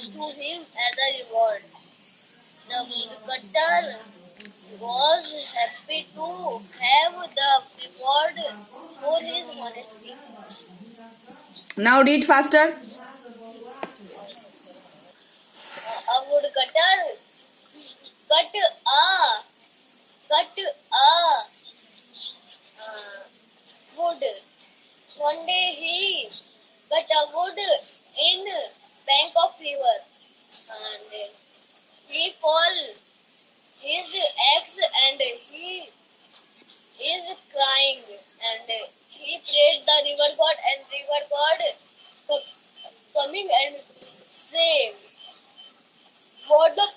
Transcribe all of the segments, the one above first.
flowers to him as a reward. The woodcutter was happy to have the reward for his honesty. Now read faster. A woodcutter cut a wood. One day he cut a wood in bank of river, and he fall his axe, and he is crying, and he prayed the river god, and river god coming and say, what the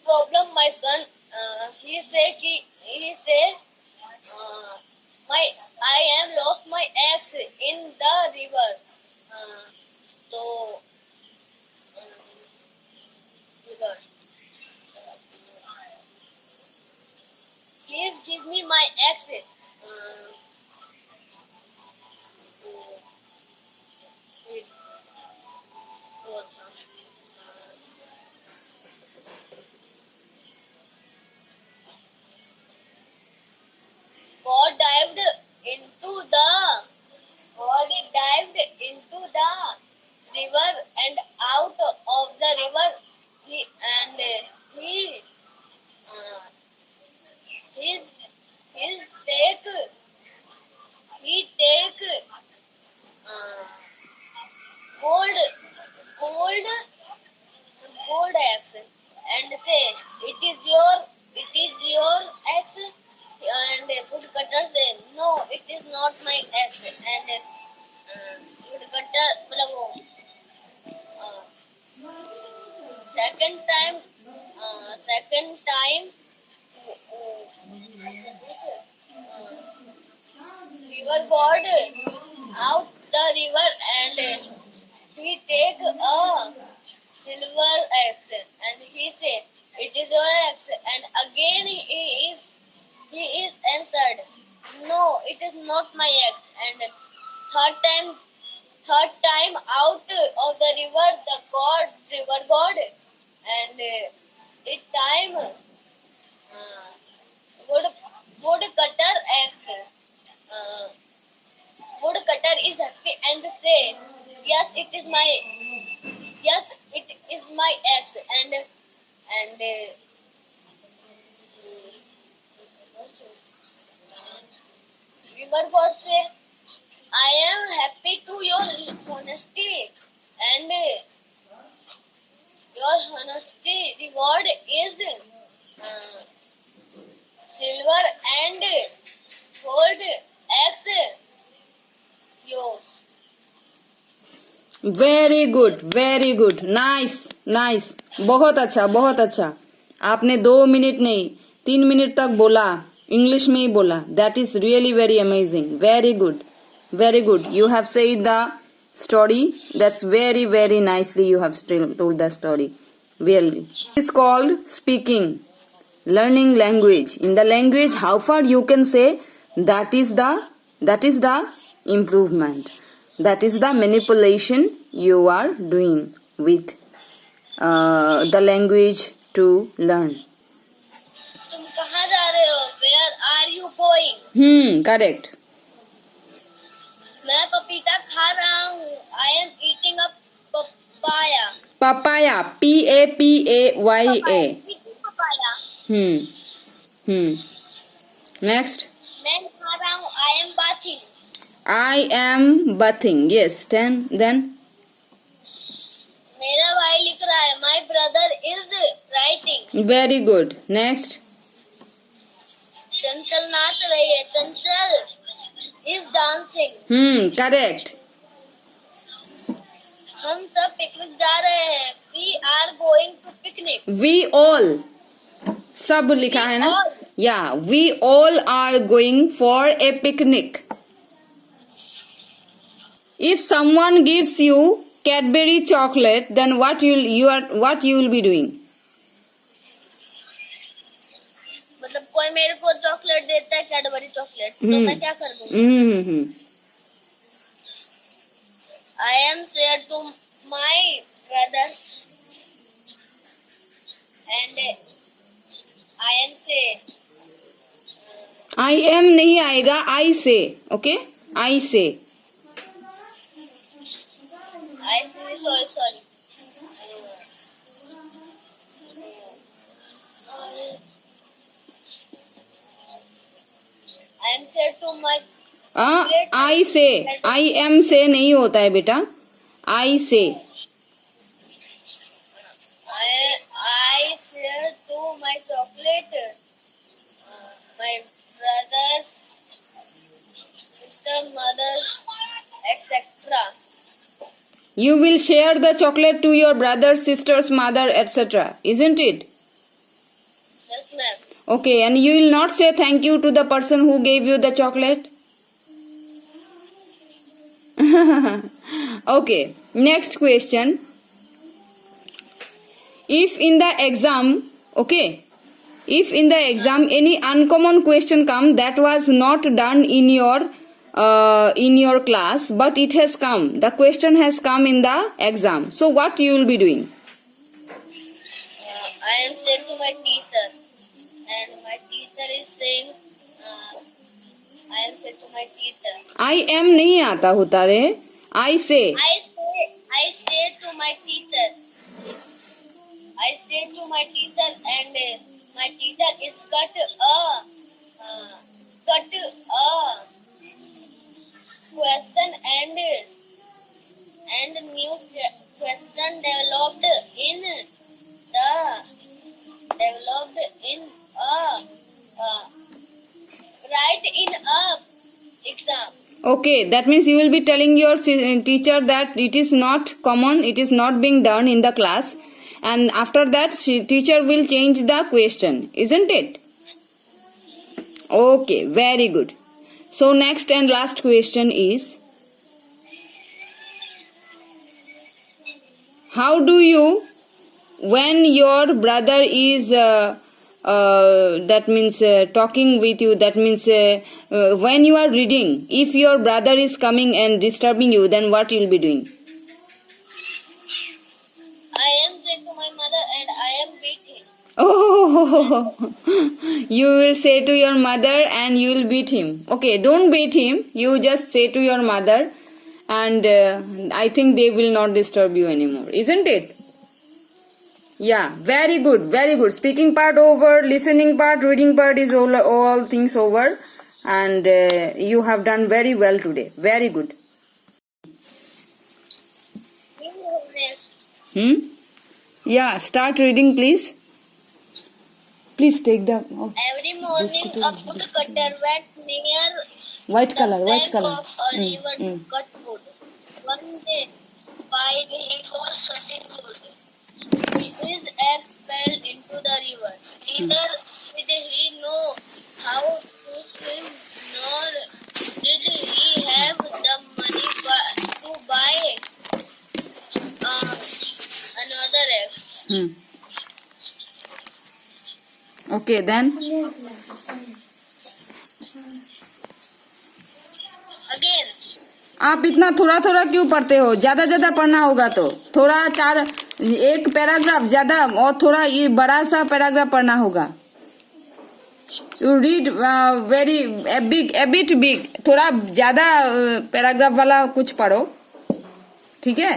problem, my son? He say, my I am lost my axe in the river. So river, please give me my axe. Wait, what? God dived into the river, and out of the river he and he uh, his his take he take uh, gold gold gold axe and say, it is your axe. And woodcutter say, no, it is not my axe. And woodcutter uh, second time river god out the river, and he take a silver axe, and he say, it is your axe. And again he is answered, no, it is not my axe. And third time out of the river, the river god, and it time woodcutter axe. Uh, Woodcutter is happy and say, yes, it is my axe. And river god say, I am happy to your honesty, and your honesty reward is silver and gold axe yours. Very good nice nice बहुत अच्छा आपने 2 minute नहीं 3 minute तक बोला English में ही बोला that is really very amazing very good you have said the story that's very nicely you have told the story really is called speaking learning language in the language how far you can say that is the improvement that is the manipulation you are doing with the language to learn. तुम कहाँ जा रहे हो? Where are you going? Correct. मैं पपीता खा रहा हूँ. I am eating a papaya. Papaya, Papaya. Papaya. Next. मैं खा रहा हूँ. I am bathing. I am bathing. Yes. Then. मेरा भाई लिख रहा है. My brother is writing. Very good. Next. चंचल नाच रही है. चंचल is dancing. Correct. हम सब पिकनिक जा रहे हैं. We are going to picnic. We all. सब लिखा है ना? Yeah. We all are going for a picnic. If someone gives you Cadbury chocolate, then what you will be doing? मतलब कोई मेरे को चॉकलेट देता है, कैडबरी चॉकलेट, तो मैं क्या कर दूँ? I am said to my brother, and I am say, I am नहीं आएगा, आई से. ओके, आई से. I say, sorry. I am said to my आई से. आई एम से नहीं होता है बेटा, आई से. I said to my chocolate, my brothers, sister, mother, etc. You will share the chocolate to your brothers, sisters, mother, etc. Isn't it? Yes, ma'am. Okay, and you will not say thank you to the person who gave you the chocolate? Okay, next question. If in the exam, okay, if in the exam any uncommon question come that was not done in your class, but it has come, the question has come in the exam, so what you will be doing? I am said to my teacher, and my teacher is saying, I am said to my teacher. I am नहीं आता होता रे, I say. I say to my teacher. I say to my teacher, and my teacher is cut a question and new question developed in write in a exam. Okay, that means you will be telling your teacher that it is not common, it is not being done in the class, and after that teacher will change the question, isn't it? Okay, very good. So next and last question is, how do you, when your brother is that means talking with you, that means when you are reading, if your brother is coming and disturbing you, then what you will be doing? I am said to my mother, and I am beating. Oh, you will say to your mother and you will beat him. Okay, don't beat him, you just say to your mother, and I think they will not disturb you anymore, isn't it? Yeah, very good, very good. Speaking part over, listening part, reading part is all things over, and you have done very well today. Very good. Yeah, start reading, please. Please take the Every morning a woodcutter went near white the color, white bank color. of a river to cut wood. One day, while he was cutting wood, his axe fell into the river. Neither did he know how to swim, nor did he have the money to buy another axe. Okay, then. Again. आप इतना थोड़ा थोड़ा क्यों पढ़ते हो? ज्यादा ज्यादा पढ़ना होगा तो थोड़ा एक पैराग्राफ ज्यादा और थोड़ा ये बड़ा सा पैराग्राफ पढ़ना होगा. You read very bit big. थोड़ा ज्यादा पैराग्राफ वाला कुछ पढ़ो, ठीक है?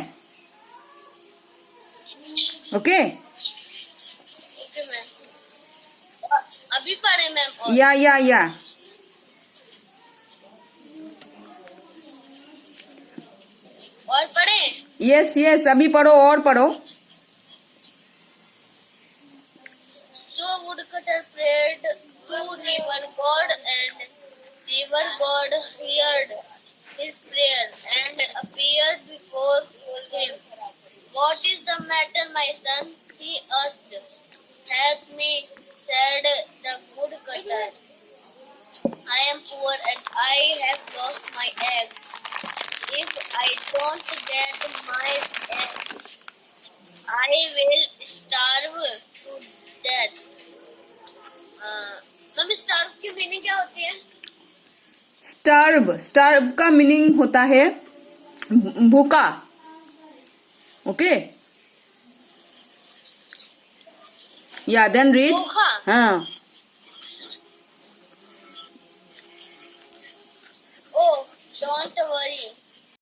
ओके. Okay ma'am. अभी पढ़े मैम? या और पढ़े? यस, अभी पढ़ो और पढ़ो. So woodcutter prayed to river god, and river god heard his prayer and appeared before him. What is the matter, my son? He asked. Help me, said the woodcutter. I am poor and I have lost my eggs. If I don't get my eggs, I will starve to death. Mummy, starve की meaning क्या होती है? Starve का meaning होता है भूखा. Okay, Yeah, then read. Mukha. Huh. Oh, don't worry.